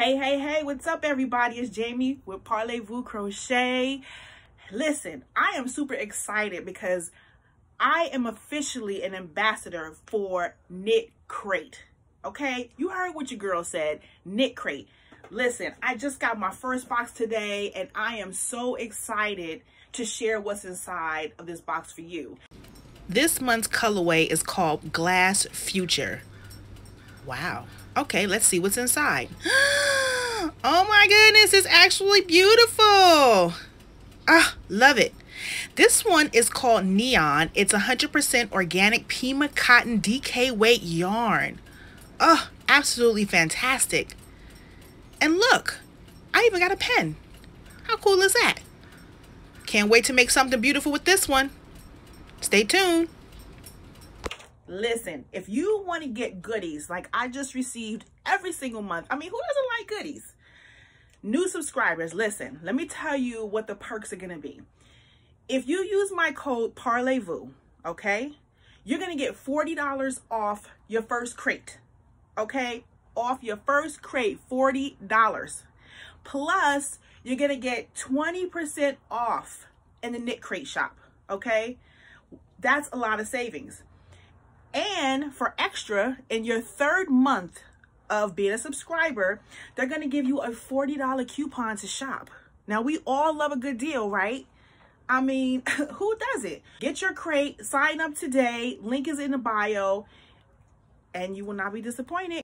Hey, what's up everybody? It's Jamie with Parlez-Vous Crochet. Listen, I am super excited because I am officially an ambassador for KnitCrate. Okay, you heard what your girl said, KnitCrate. Listen, I just got my first box today and I am so excited to share what's inside of this box for you. This month's colorway is called Glass Future. Wow. Okay, let's see what's inside. Oh my goodness, it's actually beautiful. Ah, love it. This one is called Neon. It's 100% organic Pima cotton DK weight yarn. Oh, absolutely fantastic. And look, I even got a pen. How cool is that? Can't wait to make something beautiful with this one. Stay tuned. Listen, if you want to get goodies like I just received every single month, I mean, who doesn't like goodies? New subscribers, listen, let me tell you what the perks are going to be. If you use my code Parlez-Vous, okay, you're going to get $40 off your first crate, okay? Off your first crate, $40. Plus, you're going to get 20% off in the KnitCrate shop, okay? That's a lot of savings. And for extra, in your third month of being a subscriber, they're going to give you a $40 coupon to shop. Now, we all love a good deal, right? I mean, who does it? Get your crate, sign up today. Link is in the bio, and you will not be disappointed.